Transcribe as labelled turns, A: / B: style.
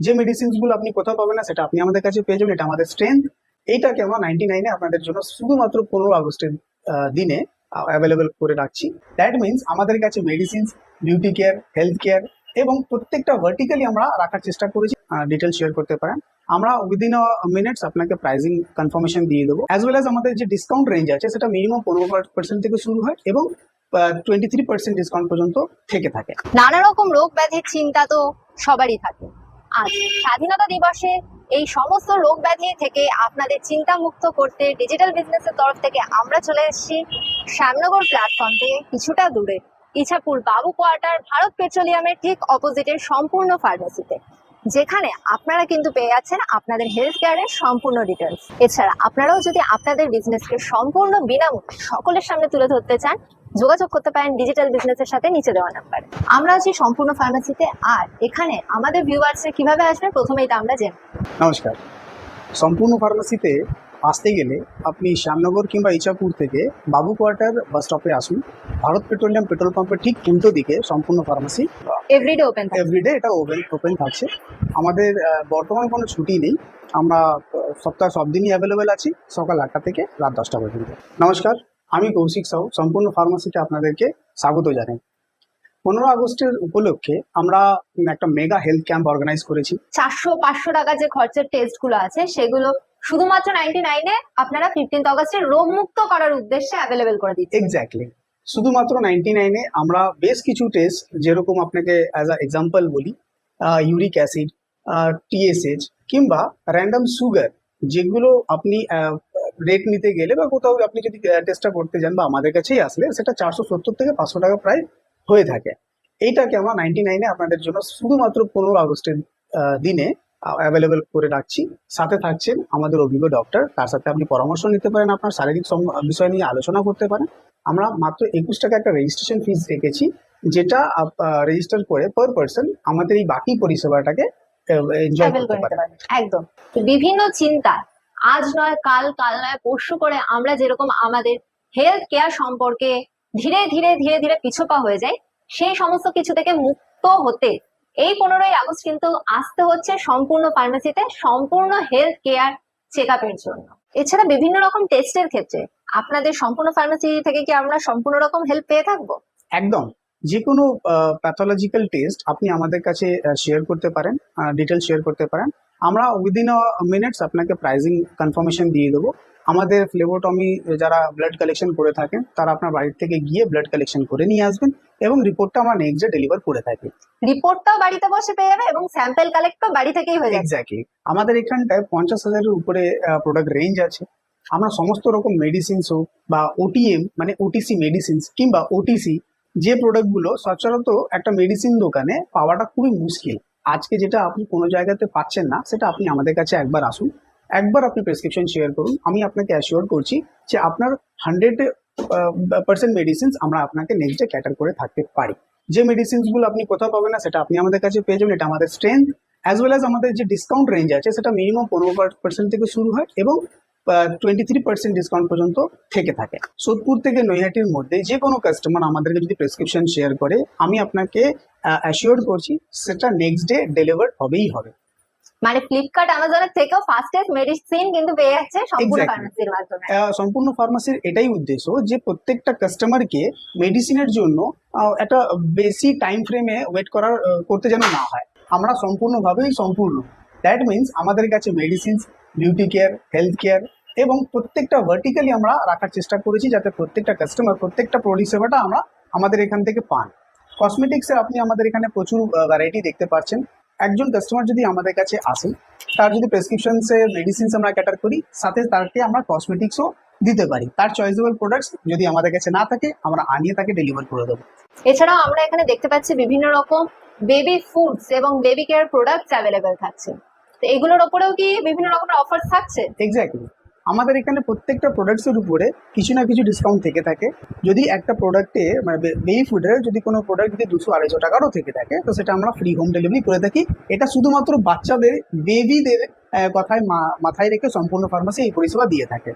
A: যে মেডিসিনসগুলো আপনি কোথাও পাবেন না সেটা আপনি আমাদের কাছে পেয়ে যাবেন। এটা আমাদের স্ট্রেংথ। এইটাকে আমরা 99-এ আপনাদের জন্য শুধুমাত্র 15 আগস্টের দিনে অ্যাভেলেবেল করে রাখছি। দ্যাট মিনস আমাদের কাছে medicines, beauty care, health care এবং প্রত্যেকটা ভার্টিক্যালি আমরা রাখার চেষ্টা করেছি। ডিটেল শেয়ার করতে পারেন। আমরা উইদিন মিনিটস আপনাকে প্রাইসিং কনফার্মেশন দিয়ে দেবো। অ্যাজ ওয়েল অ্যাজ আমাদের যে ডিসকাউন্ট রেঞ্জ আছে সেটা মিনিমাম 15% থেকে শুরু হয় এবং 23% ডিসকাউন্ট পর্যন্ত থেকে থাকে।
B: নানা রকম রোগ ব্যাধির চিন্তা তো সবারই থাকে। আজ স্বাধীনতা দিবসে এই সমস্ত রোগ ব্যাধি থেকে আপনাদের চিন্তা মুক্ত করতে ডিজিটাল বিজনেসের তরফ থেকে আমরা চলে এসেছি শ্যামনগর প্ল্যাটফর্ম থেকে কিছুটা দূরে ইছাপুর বাবু কোয়ার্টার ভারত পেট্রোলিয়ামের ঠিক অপোজিটের সম্পূর্ণ ফার্মেসিতে, যেখানে আপনারা কিন্তু পেয়ে যাচ্ছেন আপনাদের হেলথ কেয়ারের সম্পূর্ণ ডিটেলস। এছাড়া আপনারাও যদি আপনাদের বিজনেসকে সম্পূর্ণ বিনামূল্যে সকলের সামনে তুলে ধরতে চান, যোগাযোগ করতে পারেন ডিজিটাল বিজনেসের সাথে নিচে দেওয়া নাম্বারে। আমরা আছি সম্পূর্ণ ফার্মেসিতে, আর এখানে আমাদের ভিউয়ার্সরা কিভাবে আসবে প্রথমেই এটা আমরা জেনে।
A: নমস্কার। সম্পূর্ণ ফার্মেসিতে আসতে গেলে আপনি শ্যামনগর কিংবা ইছাপুর থেকে বাবু কোয়ার্টার বাস স্টপে আসুন। ভারত পেট্রোলিয়াম পেট্রোল পাম্পের ঠিক উল্টো দিকে সম্পূর্ণ ফার্মেসি।
B: এভরিডে ওপেন
A: এভরিডে এটা ওপেন থাকছে। আমাদের বর্তমানে কোনো ছুটি নেই। আমরা সপ্তাহে সব দিনই অ্যাভেলেবেল আছি, সকাল 8টা থেকে রাত 10টা পর্যন্ত। নমস্কার, আমি কৌশিক সাউ সম্পূর্ণ ফার্মেসিতে আপনাদেরকে স্বাগত জানাই। 15 আগস্টের উপলক্ষে আমরা একটা মেগা হেলথ ক্যাম্প অর্গানাইজ করেছি।
B: 400-500 টাকা যে খরচের টেস্ট গুলো আছে সেগুলো শুধুমাত্র 99-এ আপনারা 15th অগস্টে রোগ মুক্ত করার উদ্দেশ্যে অ্যাভেলেবেল করে দিচ্ছি।
A: এক্স্যাক্টলি, শুধুমাত্র 99-এ আমরা বেশ কিছু টেস্ট, যেরকম আপনাকে অ্যাজ আ এক্সাম্পল বলি, ইউরিক অ্যাসিড, টিএসএইচ কিংবা র্যান্ডম সুগার, যেগুলো আপনি রেট নিতে গেলে বা কোথাও আপনি যদি টেস্টটা করতে যান বা আমাদের কাছেই আসলে সেটা 470 থেকে 500 টাকা প্রায় হয়ে থাকে। এইটাকে আমরা 99-এ আপনাদের জন্য শুধুমাত্র 15 আগস্টের দিনে অ্যাভেলেবেল করে রাখছি। সাথে থাকছেন আমাদের অভিজ্ঞ ডক্টর, তার সাথে আপনি পরামর্শ নিতে পারেন, আপনার শারীরিক বিষয় নিয়ে আলোচনা করতে পারেন। আমরা মাত্র 21 টাকা একটা রেজিস্ট্রেশন ফিস রেখেছি, যেটা রেজিস্টার করে পার পার্সন আমাদের এই বাকি পরিষেবাটাকে এনজয় করতে পারেন।
B: একদম। বিভিন্ন চিন্তা আজ নয় কাল, কাল নয় পরশু করে আমরা যেরকম আমাদের হেলথ কেয়ার সম্পর্কে ধীরে ধীরে পিছপা হয়ে যায়, সেই সমস্ত কিছু থেকে মুক্ত হতে এই 15ই আগস্ট কিন্তু আসতে হচ্ছে সম্পূর্ণ ফার্মেসিতে সম্পূর্ণ হেলথ কেয়ার চেক আপের জন্য। এছাড়া বিভিন্ন রকম টেস্টের ক্ষেত্রে আপনাদের সম্পূর্ণ ফার্মেসি থেকে কি আমরা সম্পূর্ণ রকম হেল্প পেয়ে থাকবো?
A: একদম, যে কোনো প্যাথোলজিক্যাল টেস্ট আপনি আমাদের কাছে শেয়ার করতে পারেন, ডিটেল শেয়ার করতে পারেন। আমরা উইদিন মিনিটস আপনাকে প্রাইসিং কনফার্মেশন দিয়ে দেবো। আমাদের ফ্লেবোটমি যারা ব্লাড কালেকশন করে থাকেন তারা আপনার বাড়ি থেকে গিয়ে ব্লাড কালেকশন করে নিয়ে আসবেন এবং রিপোর্টটা আমরা নেক্সট ডে ডেলিভার করে থাকি।
B: রিপোর্টটাও বাড়িতে বসে পেয়ে যাবে এবং স্যাম্পল কালেক্টও বাড়ি থেকেই হয়ে যাবে।
A: এক্স্যাক্টলি, আমাদের এখানটায় 50,000-এর উপরে প্রোডাক্ট রেঞ্জ আছে। আমরা সমস্ত রকম মেডিসিনস হোক বা ওটিএম মানে ওটিসি মেডিসিনস কিংবা ওটিসি, যে প্রোডাক্টগুলো সচরাচর একটা মেডিসিন দোকানে পাওয়াটা খুবই মুশকিল, আজকে যেটা আপনি কোনো জায়গাতে পাচ্ছেন না, সেটা আপনি আমাদের কাছে একবার আসুন, একবার আপনি প্রেসক্রিপশন শেয়ার করুন। আমি আপনাকে অ্যাসিওর করছি যে আপনার 100% মেডিসিনস আমরা আপনাকে নেক্সট ডে ক্যাটার করে থাকতে পারি। যে মেডিসিনসগুলো আপনি কোথাও পাবেন না সেটা আপনি আমাদের কাছে পেয়ে যাবেন। এটা আমাদের স্ট্রেংথ। অ্যাজ ওয়েল অ্যাজ আমাদের যে ডিসকাউন্ট রেঞ্জ আছে সেটা মিনিমাম 15% থেকে শুরু হয় এবং 23% ডিসকাউন্ট পর্যন্ত থেকে থাকে। সোদপুর থেকে নৈহাটির মধ্যে যে কোনো কাস্টমার আমাদেরকে যদি প্রেসক্রিপশন শেয়ার করে, আমি আপনাকে অ্যাসিওর করছি সেটা নেক্সট ডে ডেলিভার হবেই হবে।
B: মানে ফ্লিপকার্ট, অ্যামাজনের থেকেও ফাস্টেস্ট মেডিসিন কিন্তু পেয়ে যাচ্ছে সম্পূর্ণ ফার্মেসির মাধ্যমে।
A: সম্পূর্ণ ফার্মেসির এটাই উদ্দেশ্য যে প্রত্যেকটা কাস্টমারকে মেডিসিনের জন্য একটা বেশি টাইম ফ্রেমে ওয়েট করতে যেন না হয়। আমরা সম্পূর্ণভাবেই সম্পূর্ণ। দ্যাট মিনস আমাদের কাছে medicines, beauty care, health care এবং প্রত্যেকটা ভার্টিক্যালি আমরা রাখার চেষ্টা করেছি যাতে প্রত্যেকটা কাস্টমার প্রত্যেকটা পরিষেবাটা আমরা আমাদের এখান থেকে পান। কসমেটিক্সে আপনি আমাদের এখানে প্রচুর ভ্যারাইটি দেখতে পাচ্ছেন। একজন কাস্টমার যদি আমাদের কাছে আসে, তার যদি প্রেসক্রিপশনসে মেডিসিনস আমরা ক্যাটার করি, সাথে তাকে আমরা কসমেটিক্সও দিতে পারি। তার চয়েসেবল প্রোডাক্টস যদি আমাদের কাছে না থাকে আমরা আনিয়ে তাকে ডেলিভার করে দেবো।
B: এছাড়াও আমরা এখানে দেখতে পাচ্ছি বিভিন্ন রকম বেবি ফুডস এবং বেবি কেয়ার প্রোডাক্টস অ্যাভেলেবেল থাকছে। তো এগুলোর উপরেও কি বিভিন্ন রকমের অফার থাকছে?
A: এক্স্যাক্টলি, আমাদের এখানে প্রত্যেকটা প্রোডাক্টসের উপরে কিছু না কিছু ডিসকাউন্ট থেকে থাকে। যদি একটা প্রোডাক্টে মানে বেবি ফুডের যদি কোনো প্রোডাক্ট যদি 200-250 টাকারও থেকে থাকে, তো সেটা আমরা ফ্রি হোম ডেলিভারি করে থাকি। এটা শুধুমাত্র বাচ্চাদের, বেবিদের কথায় মাথায় রেখে সম্পূর্ণ ফার্মেসি এই পরিষেবা দিয়ে থাকে।